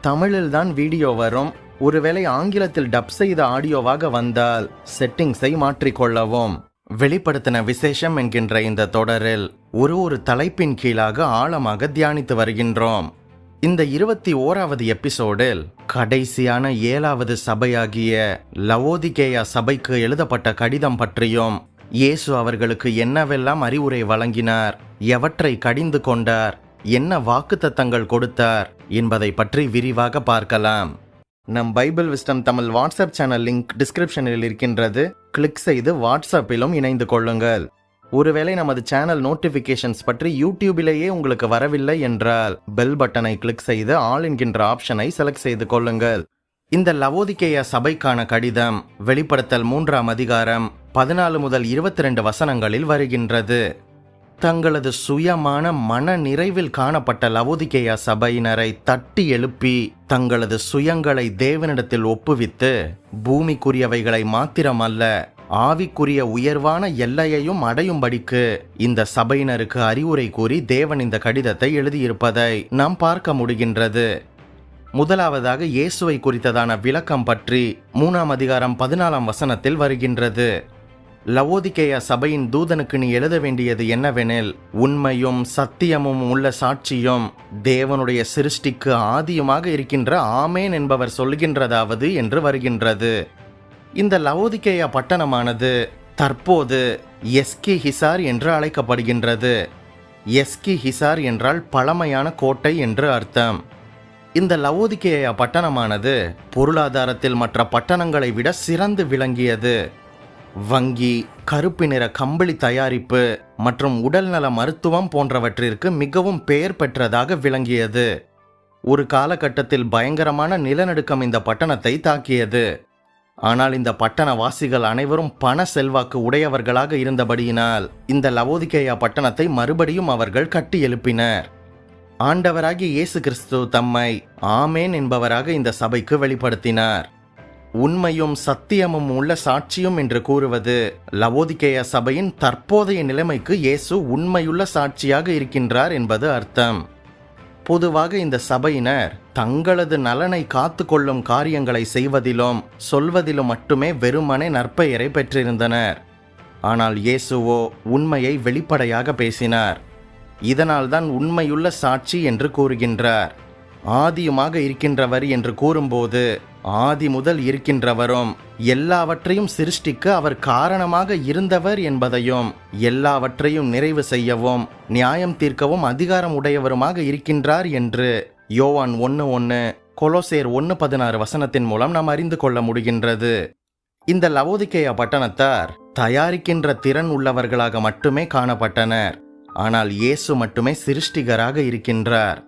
தமிழில் தான் வீடியோ வரும். ஒருவேளை ஆங்கிலத்தில் டப் செய்த ஆடியோவாக வந்தால் செட்டிங்ஸை மாற்றிக்கொள்ளவும். வெளிப்படுத்தின விசேஷம் என்கின்ற இந்த தொடரில் ஒரு தலைப்பின் கீழாக ஆழமாக தியானித்து வருகின்றோம். இந்த 21வது எபிசோடில் கடைசியான 7வது சபையாகிய லவோதிகேயா சபைக்கு எழுதப்பட்ட கடிதம் பற்றியும், இயேசு அவர்களுக்கு என்னவெல்லாம் அறிவுரை வழங்கினார், எவற்றை கடிந்து கொண்டார், என்ன வாக்குத்தத்தங்கள் கொடுத்தார் என்பதை பற்றி விரிவாக பார்க்கலாம். நம் Bible wisdom Tamil WhatsApp channel link டிஸ்கிரிப்ஷனில் இருக்கின்றது. கிளிக் செய்து வாட்ஸ்அப்பிலும் இணைந்து கொள்ளுங்கள். ஒருவேளை நமது சேனல் நோட்டிபிகேஷன்ஸ் பற்றி யூடியூபிலேயே உங்களுக்கு வரவில்லை என்றால் பெல் பட்டனை கிளிக் செய்து ஆல் என்கின்ற ஆப்ஷனை செலக்ட் செய்து கொள்ளுங்கள். இந்த லவோதிகேயா சபைக்கான கடிதம் வெளிப்படுத்தல் 3ஆம் அதிகாரம் 14 முதல் 22 வசனங்களில் வருகின்றது. தங்களது சுயமான மன நிறைவில் காணப்பட்ட லவோதிகேயா சபையினரை தட்டி எழுப்பி தங்களது சுயங்களை தேவனிடத்தில் ஒப்புவித்து பூமிக்குரியவைகளை மாத்திரமல்ல ஆவிக்குரிய உயர்வான எல்லையையும் அடையும்படிக்கு இந்த சபையினருக்கு அறிவுரை கூறி தேவன் இந்த கடிதத்தை எழுதியிருப்பதை நாம் பார்க்க முடிகின்றது. முதலாவதாக இயேசுவை குறித்ததான விளக்கம் பற்றி 3ஆம் அதிகாரம் 14ஆம் வசனத்தில் வருகின்றது. லவோதிகேயா சபையின் தூதனுக்கு நீ எழுத வேண்டியது என்னவெனில், உண்மையும் சத்தியமும் உள்ள சாட்சியும் தேவனுடைய சிருஷ்டிக்கு ஆதியுமாக இருக்கின்ற ஆமேன் என்பவர் சொல்கின்றதாவது என்று வருகின்றது. இந்த லவோதிகேயா பட்டணமானது தற்போது எஸ்கி ஹிசார் என்று அழைக்கப்படுகின்றது. எஸ்கி ஹிசார் என்றால் பழமையான கோட்டை என்று அர்த்தம். இந்த லவோதிகேயா பட்டணமானது பொருளாதாரத்தில் மற்ற பட்டணங்களை விட சிறந்து விளங்கியது. வங்கி, கருப்பு நிற கம்பளி தயாரிப்பு மற்றும் உடல்நல மருத்துவம் போன்றவற்றிற்கு மிகவும் பெயர் பெற்றதாக விளங்கியது. ஒரு காலகட்டத்தில் பயங்கரமான நிலநடுக்கம் இந்த பட்டணத்தை தாக்கியது. ஆனால் இந்த பட்டணவாசிகள் அனைவரும் பண செல்வாக்கு உடையவர்களாக இருந்தபடியினால் இந்த லவோதிகேயா பட்டணத்தை மறுபடியும் அவர்கள் கட்டி எழுப்பினர். ஆண்டவராகிய இயேசு கிறிஸ்து தம்மை ஆமேன் என்பவராக இந்த சபைக்கு வெளிப்படுத்தினார். உண்மையும் சத்தியமும் உள்ள சாட்சியும் என்று கூறுவது லவோதிகேயா சபையின் தற்போதைய நிலைமைக்கு இயேசு உண்மையுள்ள சாட்சியாக இருக்கின்றார் என்பது அர்த்தம். பொதுவாக இந்த சபையினர் தங்களது நலனை காத்து கொள்ளும் காரியங்களை செய்வதிலும் சொல்வதிலும் மட்டுமே வெறுமனே நற்பெயரை பெற்றிருந்தனர். ஆனால் இயேசுவோ உண்மையை வெளிப்படையாக பேசினார். இதனால்தான் உண்மையுள்ள சாட்சி என்று கூறுகின்றார். ஆதியுமாக இருக்கின்றவர் என்று கூறும்போது ஆதி முதல் இருக்கின்றவரும் எல்லாவற்றையும் சிருஷ்டிக்க அவர் காரணமாக இருந்தவர் என்பதையும், எல்லாவற்றையும் நிறைவு செய்யவும் நியாயம் தீர்க்கவும் அதிகாரம் உடையவருமாக இருக்கின்றார் என்று யோவான் 1:1, கொலோசேர் 1:16 வசனத்தின் மூலம் நாம் அறிந்து கொள்ள முடிகின்றது. இந்த லவோதிகேயா பட்டணத்தார் தயாரிக்கின்ற திறன் உள்ளவர்களாக மட்டுமே காணப்பட்டனர். ஆனால் இயேசு மட்டுமே சிருஷ்டிகராக இருக்கின்றார்.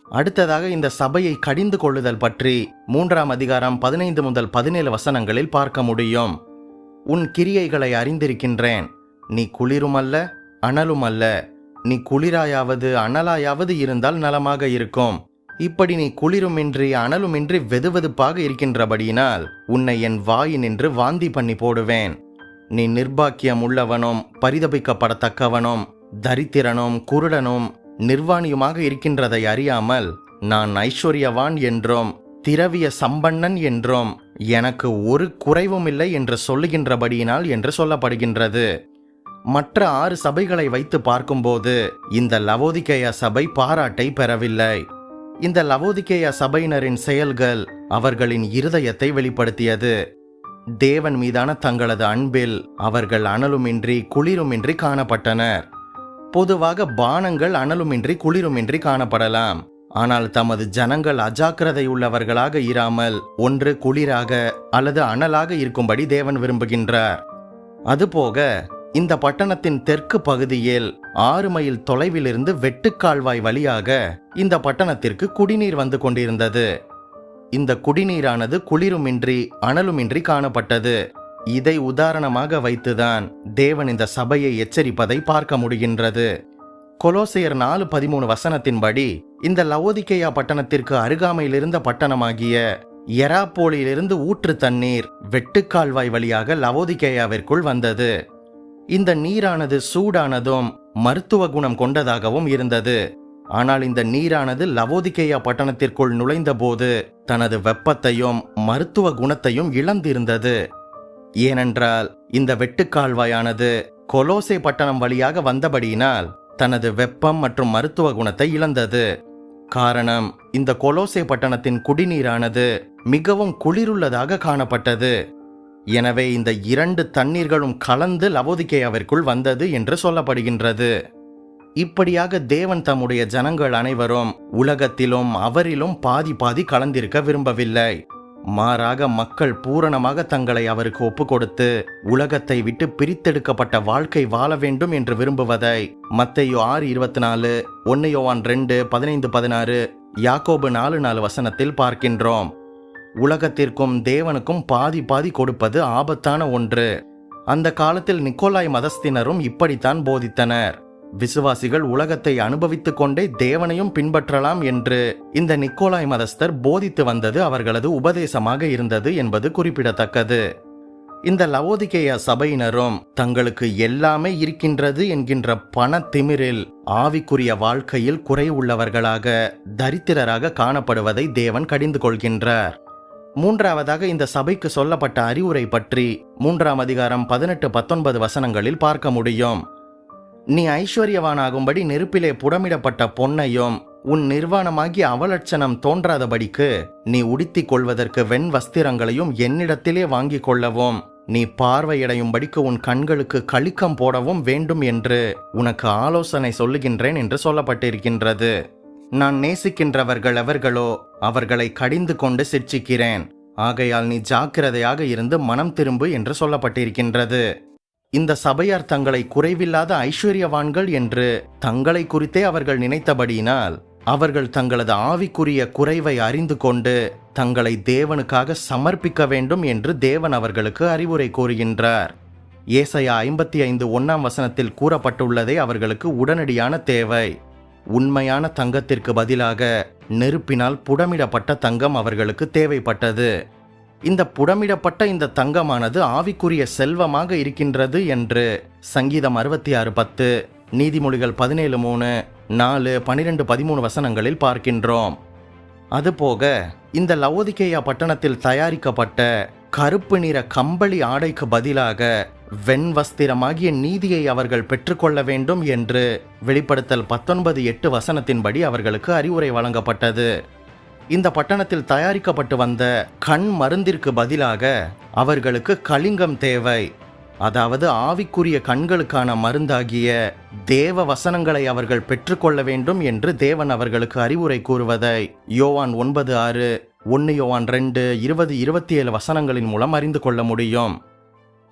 அடுத்ததாக இந்த சபையை கடிந்து கொள்ளுதல் பற்றி 3ஆம் அதிகாரம் 15 முதல் 17 வசனங்களில் பார்க்க முடியும். உன் கிரியைகளை அறிந்திருக்கின்றேன். நீ குளிருமல்ல அனலுமல்ல. நீ குளிராயாவது அனலாயாவது இருந்தால் நலமாக இருக்கும். இப்படி நீ குளிருமின்றி அனலுமின்றி வெதுவெதுப்பாக இருக்கின்றபடியினால் உன்னை என் வாயினின்று வாந்தி பண்ணி போடுவேன். நீ நிர்பாக்கியம் உள்ளவனும் பரிதபிக்கப்படத்தக்கவனும் தரித்திரனும் குருடனும் நிர்வாணியுமாக இருக்கின்றதை அறியாமல் நான் ஐஸ்வர்யவான் என்றும் திரவிய சம்பன்னன் என்றும் எனக்கு ஒரு குறைவும் இல்லை என்று சொல்லுகின்றபடியினால் என்று சொல்லப்படுகின்றது. மற்ற 6 சபைகளை வைத்து பார்க்கும்போது இந்த லவோதிகேயா சபை பாராட்டை பெறவில்லை. இந்த லவோதிகேயா சபையினரின் செயல்கள் அவர்களின் இருதயத்தை வெளிப்படுத்தியது. தேவன் மீதான தங்களது அன்பில் அவர்கள் அனலுமின்றி குளிருமின்றி காணப்பட்டனர். பொதுவாக பானங்கள் அனலுமின்றி குளிருமின்றி காணப்படலாம். ஆனால் தமது ஜனங்கள் அஜாக்கிரதை உள்ளவர்களாக இராமல் ஒன்று குளிராக அல்லது அனலாக இருக்கும்படி தேவன் விரும்புகின்றார். அதுபோக இந்த பட்டணத்தின் தெற்கு பகுதியில் 6 மைல் தொலைவிலிருந்து வெட்டுக்கால்வாய் வழியாக இந்த பட்டணத்திற்கு குடிநீர் வந்து கொண்டிருந்தது. இந்த குடிநீரானது குளிருமின்றி அனலுமின்றி காணப்பட்டது. இதை உதாரணமாக வைத்துதான் தேவன் இந்த சபையை எச்சரிப்பதை பார்க்க முடிகின்றது. கொலோசையர் 4:13 வசனத்தின்படி இந்த லவோதிகேயா பட்டணத்திற்கு அருகாமையில் இருந்த பட்டணமாகிய எராப்போலிலிருந்து ஊற்று தண்ணீர் வெட்டுக்கால்வாய் வழியாக லவோதிகேயாவிற்குள் வந்தது. இந்த நீரானது சூடானதும் மருத்துவ குணம் கொண்டதாகவும் இருந்தது. ஆனால் இந்த நீரானது லவோதிகேயா பட்டணத்திற்குள் நுழைந்தபோது தனது வெப்பத்தையும் மருத்துவ குணத்தையும் இழந்திருந்தது. ஏனென்றால் இந்த வெட்டுக்கால்வாயானது கொலோசே பட்டணம் வழியாக வந்தபடியினால் தனது வெப்பம் மற்றும் மருத்துவ குணத்தை இழந்தது. காரணம், இந்த கொலோசே பட்டணத்தின் குடிநீரானது மிகவும் குளிருள்ளதாக காணப்பட்டது. எனவே இந்த 2 தண்ணீர்களும் கலந்து லவோதிகேயாவிற்குள் வந்தது என்று சொல்லப்படுகின்றது. இப்படியாக தேவன் தம்முடைய ஜனங்கள் அனைவரும் உலகத்திலும் அவரிலும் பாதி பாதி கலந்திருக்க விரும்பவில்லை. மாறாக மக்கள் பூரணமாக தங்களை அவருக்கு ஒப்புக் கொடுத்து உலகத்தை விட்டு பிரித்தெடுக்கப்பட்ட வாழ்க்கை வாழ வேண்டும் என்று விரும்புவதை மத்தேயு 6:24, 1 யோவான் 2:15-16, யாக்கோபு 4:4 வசனத்தில் பார்க்கின்றோம். உலகத்திற்கும் தேவனுக்கும் பாதி பாதி கொடுப்பது ஆபத்தான ஒன்று. அந்த காலத்தில் நிக்கோலாய் மதஸ்தினரும் இப்படித்தான் போதித்தனர். விசுவாசிகள் உலகத்தை அனுபவித்துக் கொண்டே தேவனையும் பின்பற்றலாம் என்று இந்த நிக்கோலாய் மதஸ்தர் போதித்து வந்தது அவர்களது உபதேசமாக இருந்தது என்பது குறிப்பிடத்தக்கது. இந்த லவோதிகேயா சபையினரும் தங்களுக்கு எல்லாமே இருக்கின்றது என்கின்ற பண திமிரில் ஆவிக்குரிய வாழ்க்கையில் குறை உள்ளவர்களாக, தரித்திரராக காணப்படுவதை தேவன் கடிந்து கொள்கின்றார். மூன்றாவதாக இந்த சபைக்கு சொல்லப்பட்ட அறிவுரை பற்றி 3ஆம் அதிகாரம் 18-19 வசனங்களில் பார்க்க முடியும். நீ ஐஸ்வர்யவானாகும்படி நெருப்பிலே புடமிடப்பட்ட பொன்னையும் உன் நிர்வாணமாகி அவலட்சணம் தோன்றாதபடிக்கு நீ உடுத்திக் கொள்வதற்கு வெண் வஸ்திரங்களையும் என்னிடத்திலே வாங்கிக் கொள்ளவும் நீ பார்வையடையும்படிக்கு உன் கண்களுக்கு களிக்கம் போடவும் வேண்டும் என்று உனக்கு ஆலோசனை சொல்லுகின்றேன் என்று சொல்லப்பட்டிருக்கின்றது. நான் நேசிக்கின்றவர்கள் எவர்களோ அவர்களை கடிந்து கொண்டு சிட்சிக்கிறேன். ஆகையால் நீ ஜாக்கிரதையாக இருந்து மனம் திரும்பு என்று சொல்லப்பட்டிருக்கின்றது. இந்த சபையார் தங்களை குறைவில்லாத ஐஸ்வர்யவான்கள் என்று தங்களை குறித்தே அவர்கள் நினைத்தபடியினால் அவர்கள் தங்களது ஆவிக்குரிய குறைவை அறிந்து கொண்டு தங்களை தேவனுக்காக சமர்ப்பிக்க வேண்டும் என்று தேவன் அவர்களுக்கு அறிவுரை கூறுகின்றார். ஏசாயா 55:1 வசனத்தில் கூறப்பட்டுள்ளதே அவர்களுக்கு உடனடியான தேவை. உண்மையான தங்கத்திற்கு பதிலாக நெருப்பினால் புடமிடப்பட்ட தங்கம் அவர்களுக்கு தேவைப்பட்டது. இந்த புடமிடப்பட்ட இந்த தங்கமானது ஆவிக்குரிய செல்வமாக இருக்கின்றது என்று சங்கீதம் 66:10, நீதிமொழிகள் 17:3, 4, 12, 13 வசனங்களில் பார்க்கின்றோம். அதுபோக இந்த லவோதிகேயா பட்டணத்தில் தயாரிக்கப்பட்ட கருப்பு நிற கம்பளி ஆடைக்கு பதிலாக வெண் வஸ்திரமாகிய நீதியை அவர்கள் பெற்றுக்கொள்ள வேண்டும் என்று வெளிப்படுத்தல் 19:8 வசனத்தின்படி அவர்களுக்கு அறிவுரை வழங்கப்பட்டது. இந்த பட்டணத்தில் தயாரிக்கப்பட்டு வந்த கண் மருந்திற்கு பதிலாக அவர்களுக்கு கலிங்கம் தேவை. அதாவது ஆவிக்குரிய கண்களுக்கான மருந்தாகிய தேவ வசனங்களை அவர்கள் பெற்றுக்கொள்ள வேண்டும் என்று தேவன் அவர்களுக்கு அறிவுரை கூறுவதை யோவான் 9:6, 1 யோவான் 2, 20, 27 வசனங்களின் மூலம் அறிந்து கொள்ள முடியும்.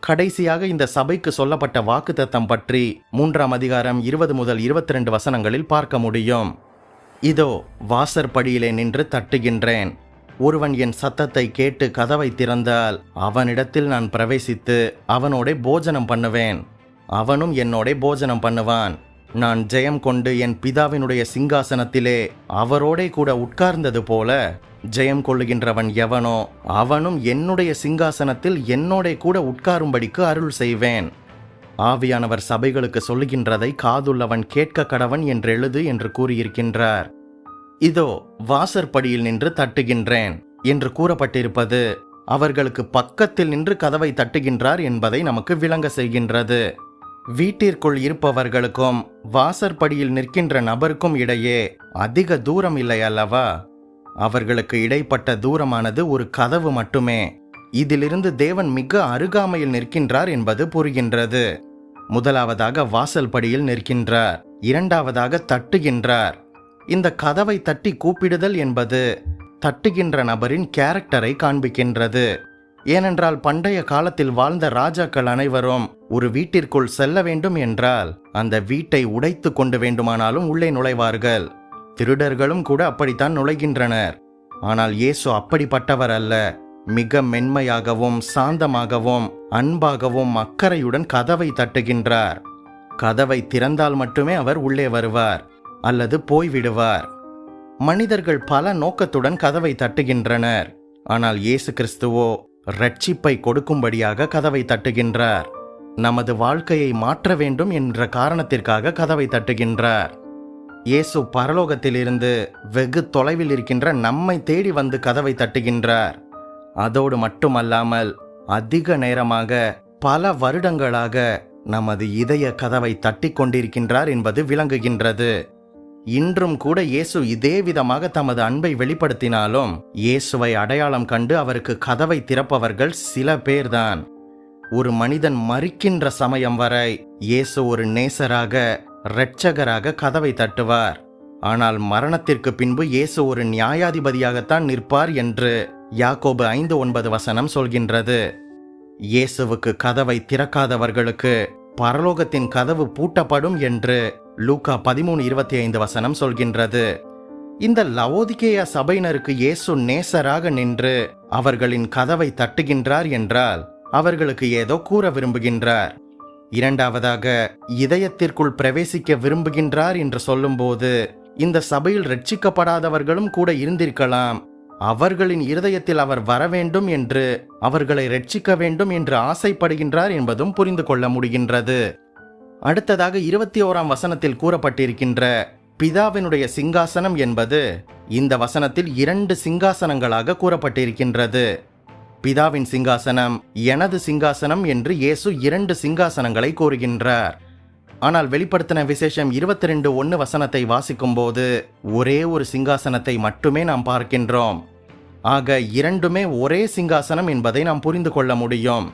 கடைசியாக இந்த சபைக்கு சொல்லப்பட்ட வாக்குத்தத்தம் பற்றி 3ஆம் அதிகாரம் 20 முதல் 22 வசனங்களில் பார்க்க முடியும். இதோ வாசற்படியிலே நின்று தட்டுகின்றேன். ஒருவன் என் சத்தத்தை கேட்டு கதவை திறந்தால் அவனிடத்தில் நான் பிரவேசித்து அவனோடே போஜனம் பண்ணுவேன், அவனும் என்னோடே போஜனம் பண்ணுவான். நான் ஜெயம் கொண்டு என் பிதாவினுடைய சிங்காசனத்திலே அவரோடே கூட உட்கார்ந்தது போல ஜெயம் கொள்ளுகின்றவன் எவனோ அவனும் என்னுடைய சிங்காசனத்தில் என்னோடே கூட உட்காரும்படிக்கு அருள் செய்வேன். ஆவியானவர் சபைகளுக்கு சொல்லுகின்றதை காதுள்ளவன் கேட்க கடவன் என்று எழுது என்று கூறியிருக்கின்றார். இதோ வாசற்படியில் நின்று தட்டுகின்றேன் என்று கூறப்பட்டிருப்பது அவர்களுக்கு பக்கத்தில் நின்று கதவை தட்டுகின்றார் என்பதை நமக்கு விளங்க செய்கின்றது. வீட்டிற்குள் இருப்பவர்களுக்கும் வாசற்படியில் நிற்கின்ற நபருக்கும் இடையே அதிக தூரம் இல்லை அல்லவா? அவர்களுக்கு இடைப்பட்ட தூரமானது ஒரு கதவு மட்டுமே. இதிலிருந்து தேவன் மிக அருகாமையில் நிற்கின்றார் என்பது புரிகின்றது. முதலாவதாக வாசல் படியில் நிற்கின்றார், இரண்டாவதாக தட்டுகின்றார். இந்த கதவை தட்டி கூப்பிடுதல் என்பது தட்டுகின்ற நபரின் கேரக்டரை காண்பிக்கின்றது. ஏனென்றால் பண்டைய காலத்தில் வாழ்ந்த ராஜாக்கள் அனைவரும் ஒரு வீட்டிற்குள் செல்ல வேண்டும் என்றால் அந்த வீட்டை உடைத்து கொண்டு வேண்டுமானாலும் உள்ளே நுழைவார்கள். திருடர்களும் கூட அப்படித்தான் நுழைகின்றனர். ஆனால் இயேசு அப்படிப்பட்டவர் அல்ல. மிக மென்மையாகவும் சாந்தமாகவும் அன்பாகவும் அக்கறையுடன் கதவை தட்டுகின்றார். கதவை திறந்தால் மட்டுமே அவர் உள்ளே வருவார் அல்லது போய்விடுவார். மனிதர்கள் பல நோக்கத்துடன் கதவை தட்டுகின்றனர். ஆனால் இயேசு கிறிஸ்துவோ இரட்சிப்பை கொடுக்கும்படியாக கதவை தட்டுகின்றார். நமது வாழ்க்கையை மாற்ற வேண்டும் என்ற காரணத்திற்காக கதவை தட்டுகின்றார். இயேசு பரலோகத்திலிருந்து வெகு தொலைவில் இருக்கின்ற நம்மை தேடி வந்து கதவை தட்டுகின்றார். அதோடு மட்டுமல்லாமல் அதிக நேரமாக, பல வருடங்களாக நமது இதய கதவை தட்டி கொண்டிருக்கின்றார் என்பது விளங்குகின்றது. இன்றும் கூட இயேசு இதே விதமாக தமது அன்பை வெளிப்படுத்தினாலும், இயேசுவை அடையாளம் கண்டு அவருக்கு கதவை திறப்பவர்கள் சில பேர்தான். ஒரு மனிதன் மரிக்கின்ற சமயம் வரை இயேசு ஒரு நேசராக, இரட்சகராக கதவை தட்டுவார். ஆனால் மரணத்திற்கு பின்பு இயேசு ஒரு நியாயாதிபதியாகத்தான் நிற்பார் என்று யாக்கோபு 5:9 சொல்கின்றது. இயேசுவுக்கு கதவை திறக்காதவர்களுக்கு பரலோகத்தின் கதவு பூட்டப்படும் என்று லூக்கா 13:25 சொல்கின்றது. இந்த லவோதிக்கேயா சபையினருக்கு இயேசு நேசராக நின்று அவர்களின் கதவை தட்டுகின்றார் என்றால் அவர்களுக்கு ஏதோ கூற விரும்புகின்றார். இரண்டாவதாக, இதயத்திற்குள் பிரவேசிக்க விரும்புகின்றார் என்று சொல்லும்போது, இந்த சபையில் ரட்சிக்கப்படாதவர்களும் கூட இருந்திருக்கலாம். அவர்களின் இருதயத்தில் அவர் வர வேண்டும் என்று, அவர்களை ரட்சிக்க வேண்டும் என்று ஆசைப்படுகின்றார் என்பதும் புரிந்து கொள்ள முடிகின்றது. அடுத்ததாக 21 கூறப்பட்டிருக்கின்ற பிதாவினுடைய சிங்காசனம் என்பது இந்த வசனத்தில் 2 சிங்காசனங்களாக கூறப்பட்டிருக்கின்றது. பிதாவின் சிங்காசனம், எனது சிங்காசனம் என்று இயேசு 2 சிங்காசனங்களை கூறுகின்றார். ஆனால் வெளிப்படுத்தின விசேஷம் 22:1 வாசிக்கும் போது ஒரே ஒரு சிங்காசனத்தை மட்டுமே நாம் பார்க்கின்றோம். ஆக இரண்டுமே ஒரே சிங்காசனம் என்பதை நாம் புரிந்து கொள்ள முடியும்.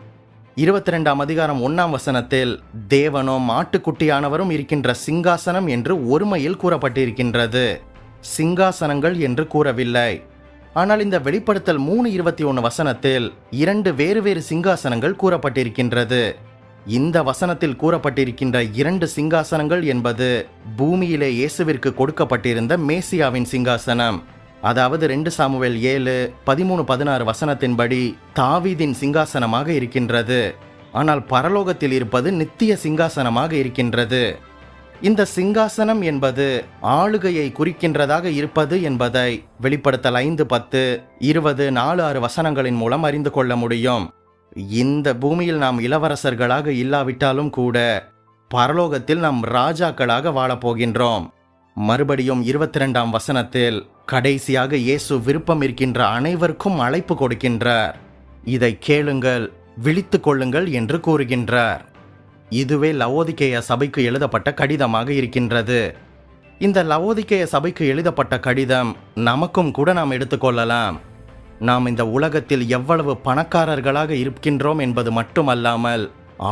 22:1 தேவனும் ஆட்டுக்குட்டியானவரும் இருக்கின்ற சிங்காசனம் என்று ஒருமையில் கூறப்பட்டிருக்கின்றது. சிங்காசனங்கள் என்று கூறவில்லை. ஆனால் இந்த வெளிப்படுத்தல் 3:21 2 வேறு சிங்காசனங்கள் கூறப்பட்டிருக்கின்றது. இந்த வசனத்தில் கூறப்பட்டிருக்கின்ற 2 சிங்காசனங்கள் என்பது பூமியிலே இயேசுவிற்கு கொடுக்கப்பட்டிருந்த மேசியாவின் சிங்காசனம். அதாவது 2 சாமுவேல் 7:13-16 தாவீதின் சிங்காசனமாக இருக்கின்றது. ஆனால் பரலோகத்தில் இருப்பது நித்திய சிங்காசனமாக இருக்கின்றது. இந்த சிங்காசனம் என்பது ஆளுகையை குறிக்கின்றதாக இருப்பது என்பதை வெளிப்படுத்தல் 5:10, 20, 4-6 மூலம் அறிந்து கொள்ள முடியும். இந்த பூமியில் நாம் இளவரசர்களாக இல்லாவிட்டாலும் கூட பரலோகத்தில் நாம் ராஜாக்களாக வாழப்போகின்றோம். மறுபடியும் 22 கடைசியாக இயேசு விருப்பம் இருக்கின்ற அனைவருக்கும் அழைப்பு கொடுக்கின்றார். இதை கேளுங்கள், விழித்துக் கொள்ளுங்கள் என்று கூறுகின்றார். இதுவே லவோதிக்கேயா சபைக்கு எழுதப்பட்ட கடிதமாக இருக்கின்றது. இந்த லவோதிக்கேயா சபைக்கு எழுதப்பட்ட கடிதம் நமக்கும் கூட நாம் எடுத்துக்கொள்ளலாம். நாம் இந்த உலகத்தில் எவ்வளவு பணக்காரர்களாக இருக்கின்றோம் என்பது மட்டுமல்லாமல்,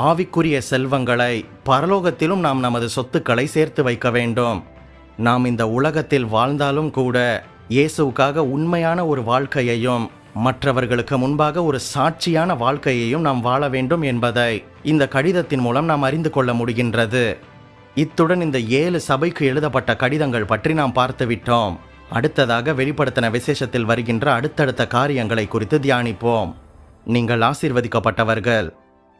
ஆவிக்குரிய செல்வங்களை பரலோகத்திலும் நாம் நமது சொத்துக்களை சேர்த்து வைக்க வேண்டும். நாம் இந்த உலகத்தில் வாழ்ந்தாலும் கூட இயேசுவுக்காக உண்மையான ஒரு வாழ்க்கையையும், மற்றவர்களுக்கு முன்பாக ஒரு சாட்சியான வாழ்க்கையையும் நாம் வாழ வேண்டும் என்பதை இந்த கடிதத்தின் மூலம் நாம் அறிந்து கொள்ள முடிகின்றது. இத்துடன் இந்த 7 சபைக்கு எழுதப்பட்ட கடிதங்கள் பற்றி நாம் பார்த்துவிட்டோம். அடுத்ததாக வெளிப்படுத்தின விசேஷத்தில் வருகின்ற அடுத்தடுத்த காரியங்களை குறித்து தியானிப்போம். நீங்கள் ஆசீர்வதிக்கப்பட்டவர்கள்.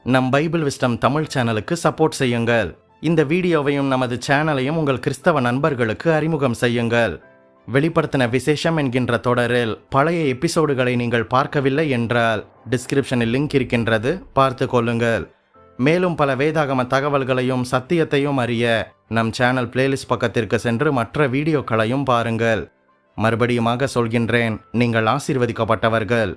நம் பைபிள் விஸ்டம் தமிழ் சேனலுக்கு சப்போர்ட் செய்யுங்கள். இந்த வீடியோவையும் நமது சேனலையும் உங்கள் கிறிஸ்தவ நண்பர்களுக்கு அறிமுகம் செய்யுங்கள். வெளிப்படுத்தின விசேஷம் என்கின்ற தொடரில் பழைய எபிசோடுகளை நீங்கள் பார்க்கவில்லை என்றால் டிஸ்கிரிப்ஷனில் லிங்க் இருக்கின்றது, பார்த்து கொள்ளுங்கள். மேலும் பல வேதாகம தகவல்களையும் சத்தியத்தையும் அறிய நம் சேனல் பிளேலிஸ்ட் பக்கத்திற்கு சென்று மற்ற வீடியோக்களையும் பாருங்கள். மறுபடியுமாக சொல்கின்றேன், நீங்கள் ஆசீர்வதிக்கப்பட்டவர்கள்.